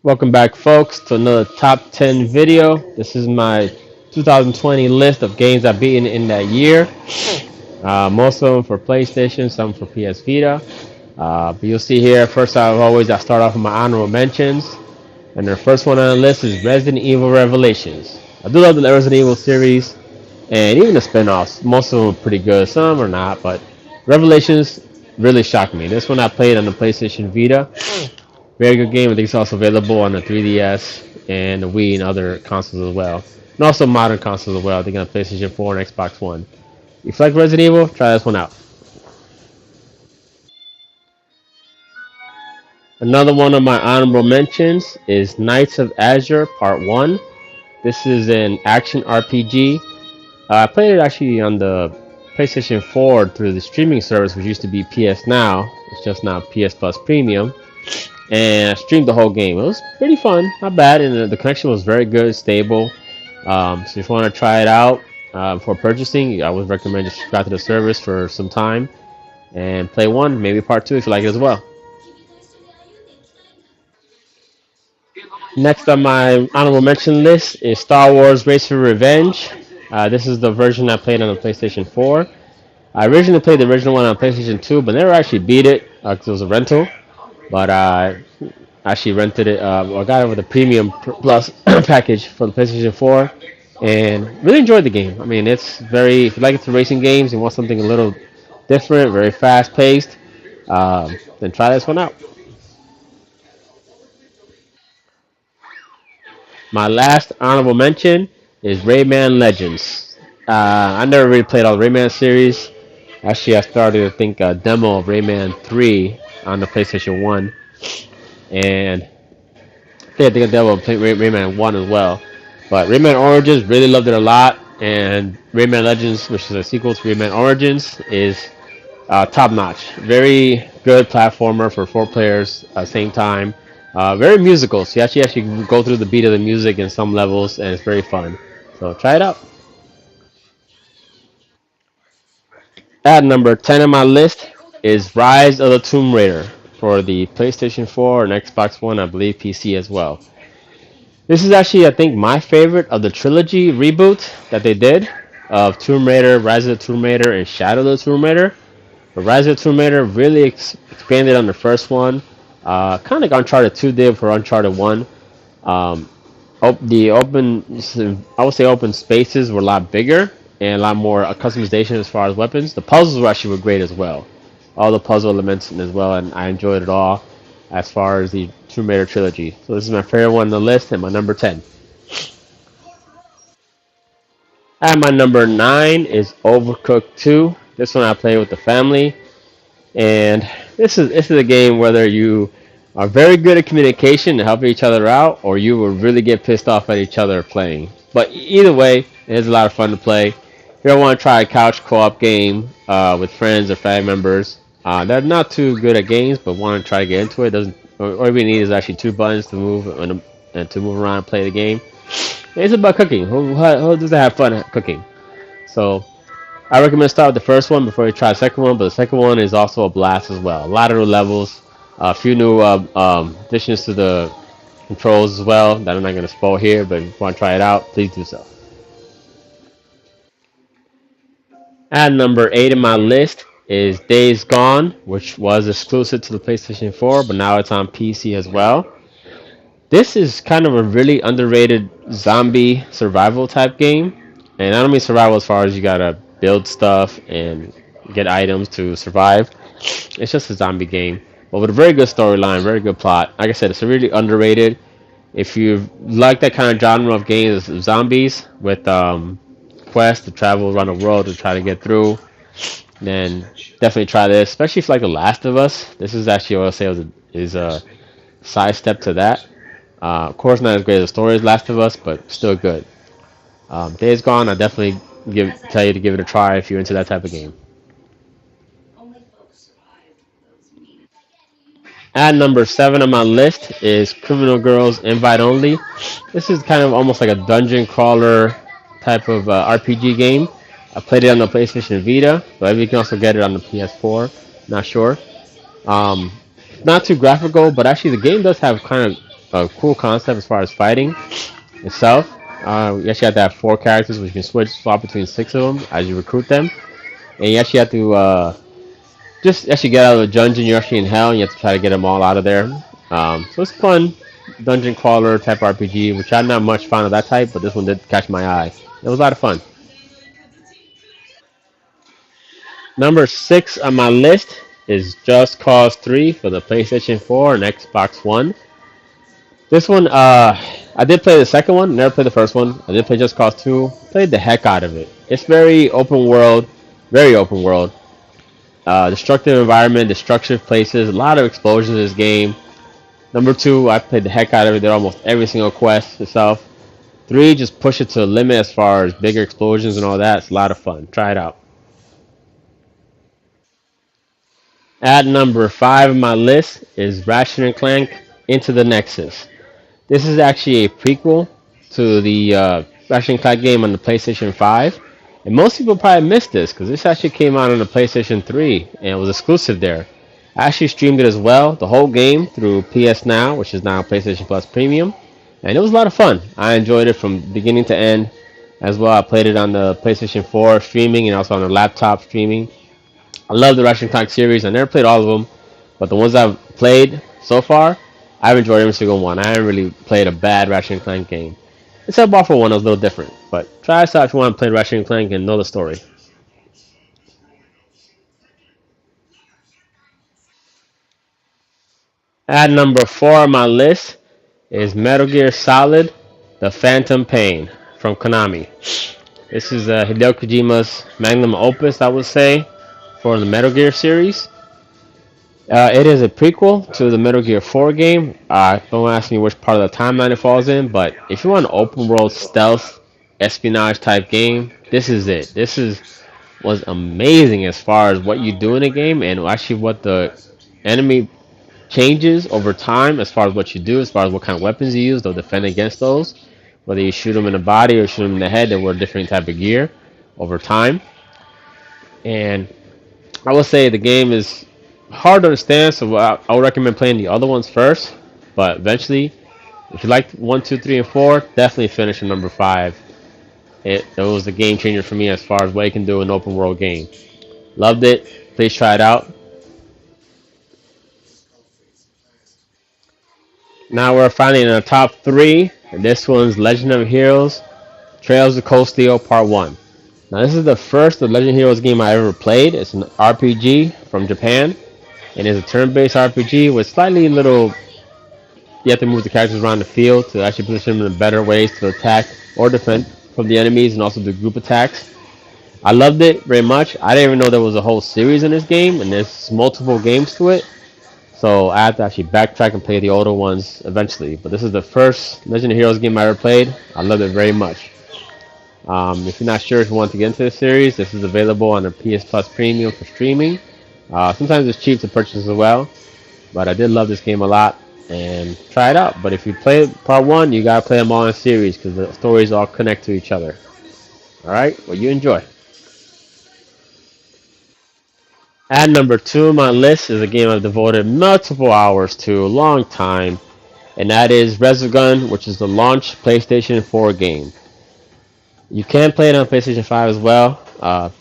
Welcome back, folks, to another top 10 video. This is my 2020 list of games I've beaten in that year. Most of them for PlayStation, some for PS Vita. But you'll see here, first I start off with my honorable mentions. And the first one on the list is Resident Evil Revelations. I do love the Resident Evil series, and even the spin-offs. Most of them are pretty good, some are not, but Revelations really shocked me. This one I played on the PlayStation Vita. Very good game. I think it's also available on the 3DS and the Wii and other consoles as well. And also modern consoles as well. I think on PlayStation 4 and Xbox One. If you like Resident Evil, try this one out. Another one of my honorable mentions is Knights of Azure Part 1. This is an action RPG. I played it actually on the PlayStation 4 through the streaming service, which used to be PS Now. It's just now PS Plus Premium. And I streamed the whole game. It was pretty fun, not bad, and the connection was very good, stable. So if you want to try it out for purchasing, I would recommend just subscribe to the service for some time and play one, maybe part two if you like it as well. Next on my honorable mention list is Star Wars Race for Revenge. This is the version I played on the PlayStation 4. I originally played the original one on PlayStation 2, but never actually beat it because it was a rental. But actually rented it. I got it with a premium plus package for the PlayStation 4, and really enjoyed the game. I mean, it's very if you like it to racing games and want something a little different, very fast paced, then try this one out. My last honorable mention is Rayman Legends. I never really played all the Rayman series. Actually, I started I think a demo of Rayman 3 on the PlayStation 1, and yeah, I think I dealt with Rayman 1 as well. But Rayman Origins, really loved it a lot. And Rayman Legends, which is a sequel to Rayman Origins, is top notch. Very good platformer for four players at the same time. Very musical. So you actually go through the beat of the music in some levels, and it's very fun. So try it out. At number 10 on my list is Rise of the Tomb Raider for the PlayStation 4 and Xbox One, I believe PC as well. This is actually, I think, my favorite of the trilogy reboot that they did of Tomb Raider, Rise of the Tomb Raider, and Shadow of the Tomb Raider. But Rise of the Tomb Raider really expanded on the first one, kind of like Uncharted 2 did for Uncharted 1. Um, the open, I would say, open spaces were a lot bigger and a lot more customization as far as weapons. The puzzles were great as well, all the puzzle elements as well, and I enjoyed it all as far as the Tomb Raider trilogy. So this is my favorite one on the list and my number 10. At my number 9 is Overcooked 2. This one I played with the family, and this is a game whether you are very good at communication and helping each other out, or you will really get pissed off at each other playing. But either way, it is a lot of fun to play. If you ever want to try a couch co-op game with friends or family members, they're not too good at games, but want to try to get into it, doesn't all we need is actually two buttons to move and to move around and play the game. It's about cooking. Who doesn't have fun cooking? So I recommend start with the first one before you try the second one. But the second one is also a blast as well. A lot of new levels, a few new additions to the controls as well that I'm not going to spoil here. But if you want to try it out, please do so. At number 8 in my list is Days Gone, which was exclusive to the PlayStation 4, but now it's on PC as well. This is kind of a really underrated zombie survival type game. And I don't mean survival as far as you gotta build stuff and get items to survive. It's just a zombie game. But with a very good storyline, very good plot. Like I said, it's really underrated. If you like that kind of genre of games, zombies with quests to travel around the world to try to get through, then definitely try this. Especially if you like The Last of Us. This is actually what I'll say is a side step to that. Of course, not as great as the story as Last of Us, but still good. Days Gone, I definitely tell you to give it a try if you're into that type of game. At number 7 on my list is Criminal Girls Invite Only. This is kind of almost like a dungeon crawler type of RPG game. I played it on the PlayStation Vita, but you can also get it on the PS4. Not sure. Um, Not too graphical, but actually the game does have kind of a cool concept as far as fighting itself. You actually have to have four characters, which you can swap between six of them as you recruit them, and you actually have to just actually get out of the dungeon. You're actually in hell, and you have to try to get them all out of there. So it's fun, dungeon crawler type RPG, which I'm not much fan of that type, but this one did catch my eye. It was a lot of fun. Number six on my list is Just Cause 3 for the PlayStation 4 and Xbox One. This one, I did play the second one, never played the first one. I did play Just Cause 2, played the heck out of it. It's very open world, very open world. Destructive environment, destructive places, a lot of explosions in this game. Number two, I played the heck out of it. Did almost every single quest itself. Three, just push it to the limit as far as bigger explosions and all that. It's a lot of fun. Try it out. At number five on my list is Ratchet and Clank Into the Nexus. This is actually a prequel to the Ratchet and Clank game on the PlayStation 5. And most people probably missed this because this actually came out on the PlayStation 3 and it was exclusive there. I actually streamed it as well, the whole game through PS Now, which is now PlayStation Plus Premium. And it was a lot of fun. I enjoyed it from beginning to end as well. I played it on the PlayStation 4 streaming and also on the laptop streaming. I love the Ratchet and Clank series. I never played all of them, but the ones I've played so far, I've enjoyed every single one. I haven't really played a bad Ratchet and Clank game. Except Bar for one, that was a little different. But try us out if you want to play Ratchet and Clank and know the story. At number four on my list is Metal Gear Solid: The Phantom Pain from Konami. This is Hideo Kojima's magnum opus, I would say, for the Metal Gear series. It is a prequel to the Metal Gear 4 game. Don't ask me which part of the timeline it falls in, but if you want an open world stealth espionage type game, this is it. This is was amazing as far as what you do in a game and actually what the enemy changes over time as far as what you do, as far as what kind of weapons you use. They'll defend against those. Whether you shoot them in the body or shoot them in the head, they wear different type of gear over time. And I will say the game is hard to understand, so I would recommend playing the other ones first. But eventually, if you like one, two, three, and four, definitely finish in number five. It was the game changer for me as far as what you can do in an open world game. Loved it. Please try it out. Now we're finally in the top three, and this one's Legend of Heroes Trails of Cold Steel Part 1. Now, this is the first of Legend of Heroes game I ever played. It's an RPG from Japan, and it's a turn-based RPG with slightly little. You have to move the characters around the field to actually position them in better ways to attack or defend from the enemies, and also do group attacks. I loved it very much. I didn't even know there was a whole series in this game, and there's multiple games to it. So I have to actually backtrack and play the older ones eventually. But this is the first Legend of Heroes game I ever played. I loved it very much. If you're not sure if you want to get into the series, this is available on the PS Plus Premium for streaming. Sometimes it's cheap to purchase as well, but I did love this game a lot and try it out. But if you play part one, you gotta play them all in series because the stories all connect to each other. All right, well you enjoy. At number two on my list is a game I've devoted multiple hours to, a long time, and that is Resogun, which is the launch PlayStation 4 game. You can play it on PlayStation 5 as well.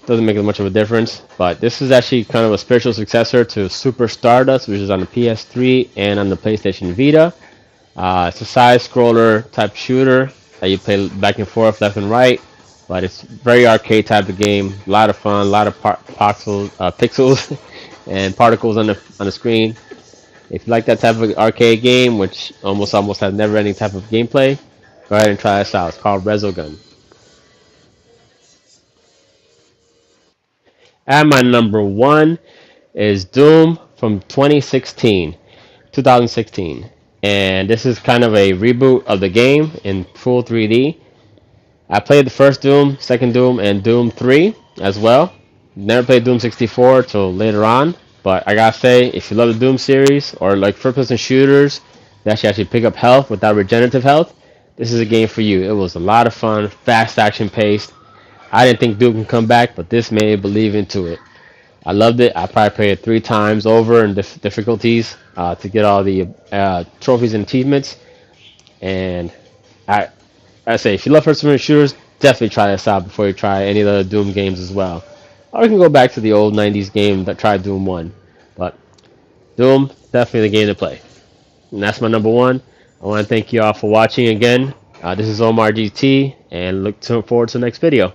Doesn't make much of a difference, but this is actually kind of a spiritual successor to Super Stardust, which is on the PS3 and on the PlayStation Vita. It's a side scroller type shooter that you play back and forth, left and right, but it's very arcade type of game. A lot of fun, a lot of pixels and particles on the screen. If you like that type of arcade game, which almost has never ending type of gameplay, go ahead and try this out. It's called Resogun. At my number one is Doom from 2016, and this is kind of a reboot of the game in full 3D. I played the first Doom, second Doom, and Doom 3 as well. Never played Doom 64 till later on, but I gotta say, if you love the Doom series or like first-person shooters that you actually pick up health without regenerative health, this is a game for you. It was a lot of fun, fast action paced. I didn't think Doom can come back, but this made me believe into it. I loved it. I probably played it 3 times over in difficulties to get all the trophies and achievements. And I say, if you love first person shooters, definitely try this out before you try any of the Doom games as well. Or you can go back to the old 90s game that tried Doom 1. But Doom, definitely the game to play. And that's my number one. I want to thank you all for watching again. This is Omar GT, and look forward to the next video.